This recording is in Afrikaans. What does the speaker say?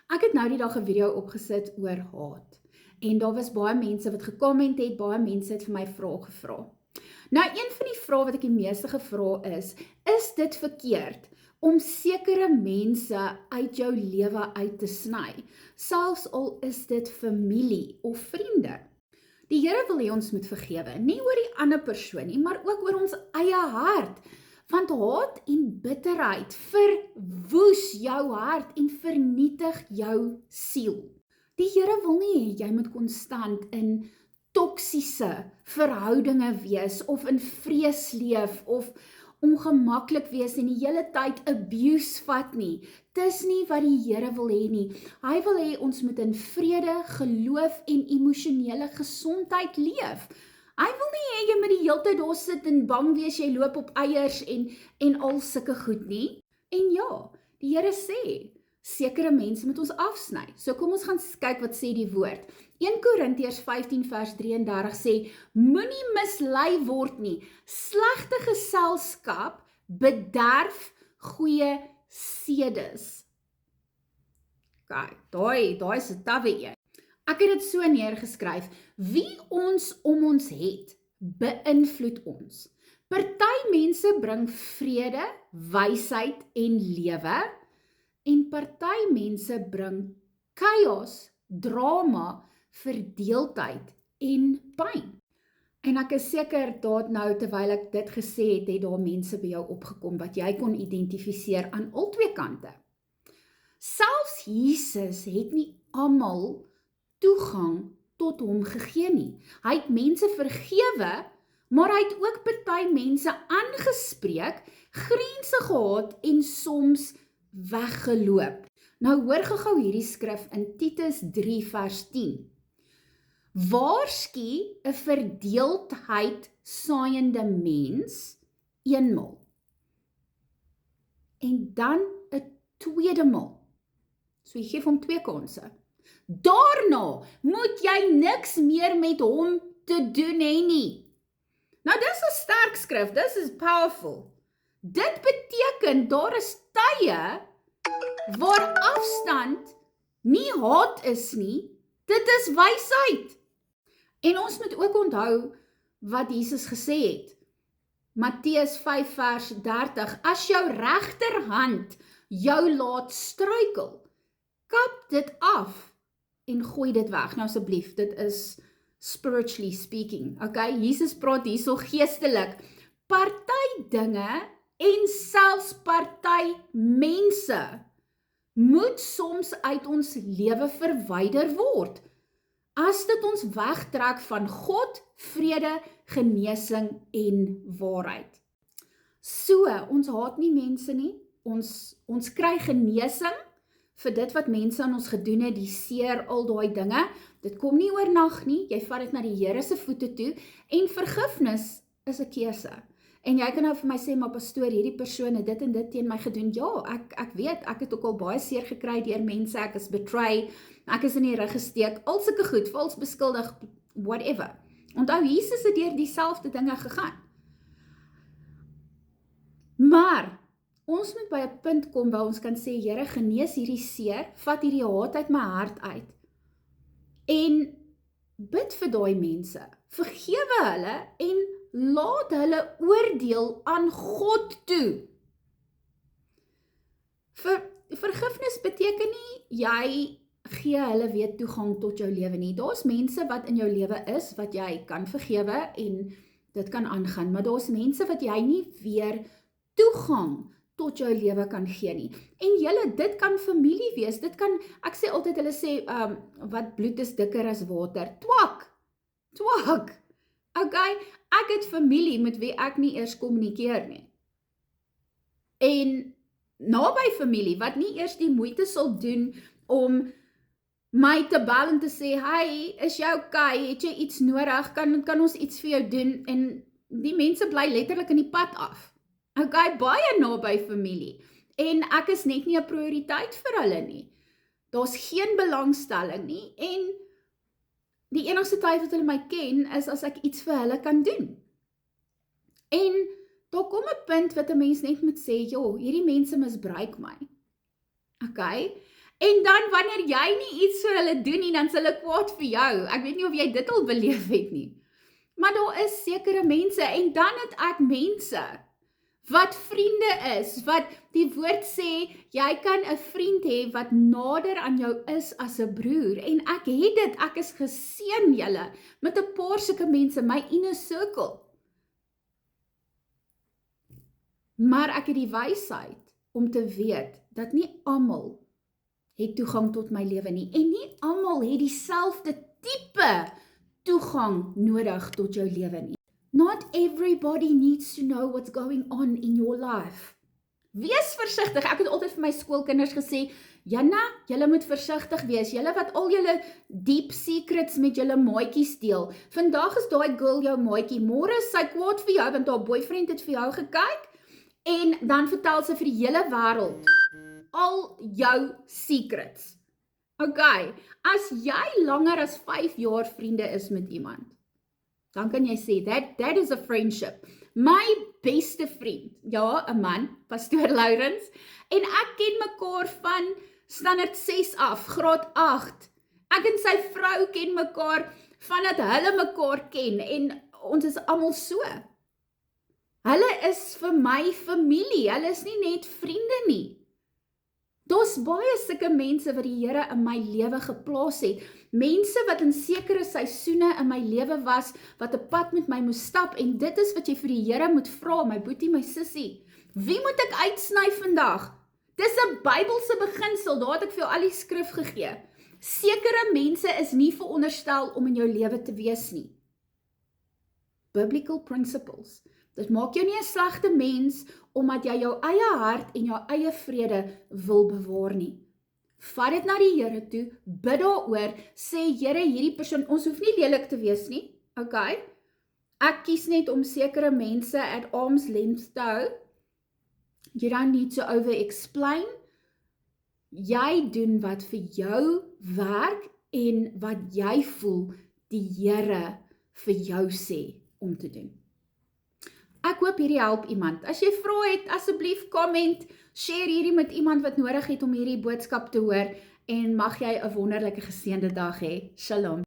Ek het nou die dag 'n video opgesit oor haat. En daar was baie mense wat gekomment het, baie mense het vir my vrae gevra. Nou, een van die vrae wat ek die meeste gevra is dit verkeerd om sekere mense uit jou lewe uit te sny, selfs al is dit familie of vriende? Die Here wil hê ons moet vergewe, nie oor die ander persoon nie, maar ook oor ons eie hart. Want haat en bitterheid verwoes jou hart en vernietig jou siel. Die Here wil nie hê jy moet konstant in toksiese verhoudinge wees of in vrees leef of ongemaklik wees en die hele tyd abuse vat nie. Dis nie wat die Here wil hê nie. Hy wil hê ons moet in vrede, geloof en emosionele gesondheid leef. Hy wil nie hê jy moet die hele tyd daar sit en bang wees jy loop op eiers en al sulke goed nie. En ja, die Here sê, sekere mense moet ons afsny. So kom ons gaan kyk wat sê die woord. 1 Korintiërs 15 vers 33 sê, moenie mislei word nie. Slegte geselskap bederf goeie sedes. Kyk, daai is 'n tawwe een. Ek het dit so neergeskryf, wie ons om ons het, beïnvloed ons. Party mense bring vrede, wysheid en lewe, en party mense bring chaos, drama, verdeeldheid en pyn. En ek is seker dat nou, terwyl ek dit gesê het daar mense by jou opgekom, wat jy kon identifiseer aan al twee kante. Selfs Jesus het nie almal toegang tot hom gegee nie. Hy het mense vergewe, maar hy het ook party mense aangespreek, grense gehad en soms weggeloop. Nou hoor gou hierdie skrif in Titus 3 vers 10. Waarsku 'n verdeeldheid saaiende mens eenmal en dan 'n tweede maal. So jy gee hom 2 kansse. Daarna moet jy niks meer met hom te doen hê nie. Nou dis 'n sterk skrif, dis is powerful. Dit beteken daar is tye waar afstand nie haat is nie, dit is wysheid. En ons moet ook onthou wat Jesus gesê het. Matteus 5 vers 30, as jou regterhand jou laat struikel, kap dit af en gooi dit weg. Nou asseblief, dit is spiritually speaking, okay? Jesus praat hierso geestelik. Party dinge en selfs party mense moet soms uit ons lewe verwyder word, as dit ons wegtrek van God, vrede, genesing en waarheid. So, ons haat nie mense nie, ons kry genesing vir dit wat mense aan ons gedoen het, die seer, al daai dinge, dit kom nie oornag nie, jy vat dit na die Here se voete toe, en vergifnis is 'n keuse. En jy kan nou vir my sê, maar pastoor, hierdie persoon het dit en dit teen my gedoen. Ja, ek weet, ek het ook al baie seer gekry deur mense, ek is betray, ek is in die rug gesteek, al sulke goed, vals beskuldig, whatever. Onthou, Jesus het deur dieselfde dinge gegaan. Maar, ons moet by 'n punt kom waar ons kan sê, Here, genees hierdie seer, vat hierdie haat uit my hart uit, en bid vir daai mense, vergewe hulle, en laat hulle oordeel aan God toe. Vergifnis beteken nie, jy gee hulle weer toegang tot jou lewe nie. Daar's mense wat in jou lewe is, wat jy kan vergewe, en dit kan aangaan, maar daar's mense wat jy nie weer toegang tot jou lewe kan gee nie. En julle, dit kan familie wees, dit kan, ek sê altyd, hulle sê, wat bloed is dikker as water, twak, okay, ek het familie met wie ek nie eers kommunikeer nie, en naby familie, wat nie eers die moeite sal doen, om my te bel en te sê, hey, is jy okay, het jy iets nodig, kan ons iets vir jou doen, en die mense bly letterlik in die pad af, okay, baie naby familie, en ek is net nie 'n prioriteit vir hulle nie, daar's geen belangstelling nie, en die enigste tyd wat hulle my ken, is as ek iets vir hulle kan doen. En daar kom 'n punt wat 'n mens net moet sê, joh, hierdie mense misbruik my. Okay? En dan wanneer jy nie iets vir hulle doen nie, dan is hulle kwaad vir jou. Ek weet nie of jy dit al beleef het nie. Maar daar is sekere mense, en dan het ek mense wat vriende is, wat die woord sê, jy kan 'n vriend hê wat nader aan jou is as 'n broer, en ek het dit, ek is geseën julle, met 'n paar sulke mense, my inner circle. Maar ek het die wysheid om te weet, dat nie almal het toegang tot my lewe nie, en nie almal het dieselfde tipe toegang nodig tot jou lewe nie. Not everybody needs to know what's going on in your life. Wees versigtig. Ek het altyd vir my skoolkinders gesê, Janna, julle moet versigtig wees. Julle wat al julle deep secrets met julle maatjies deel. Vandag is daai girl jou maatjie. Môre is sy kwaad vir jou want haar boyfriend het vir jou gekyk en dan vertel sy vir die hele wêreld al jou secrets. Okay, as jy langer as 5 jaar vriende is met iemand, dan kan jy sê, that is a friendship. My beste vriend, ja, 'n man, Pastoor Lourens, en ek ken mekaar van standaard 6 af, graad 8. Ek en sy vrou ken mekaar vandat hulle mekaar ken, en ons is almal so. Hulle is vir my familie, hulle is nie net vriende nie. Daar's baie sulke mense wat die Here in my lewe geplaas het. Mense wat in sekere seisoene in my lewe was, wat 'n pad met my moes stap, en dit is wat jy vir die Here moet vra, my boetie, my sussie. Wie moet ek uitsny vandag? Dis 'n Bybelse beginsel, daar het ek vir jou al die skrif gegee. Sekere mense is nie veronderstel om in jou lewe te wees nie. Biblical principles. Dit maak jou nie 'n slegte mens, omdat jy jou eie hart en jou eie vrede wil bewaar nie. Vat dit na die Here toe, bid daaroor, sê Here, hierdie persoon, ons hoef nie lelik te wees nie, okay? Ek kies net om sekere mense at arm's length te hou. You don't need to over-explain. Jy doen wat vir jou werk en wat jy voel die Here vir jou sê om te doen. Ek hoop hierdie help iemand. As jy vrae het, asseblief comment, share hierdie met iemand wat nodig het om hierdie boodskap te hoor, en mag jy 'n wonderlike geseënde dag hê. Shalom.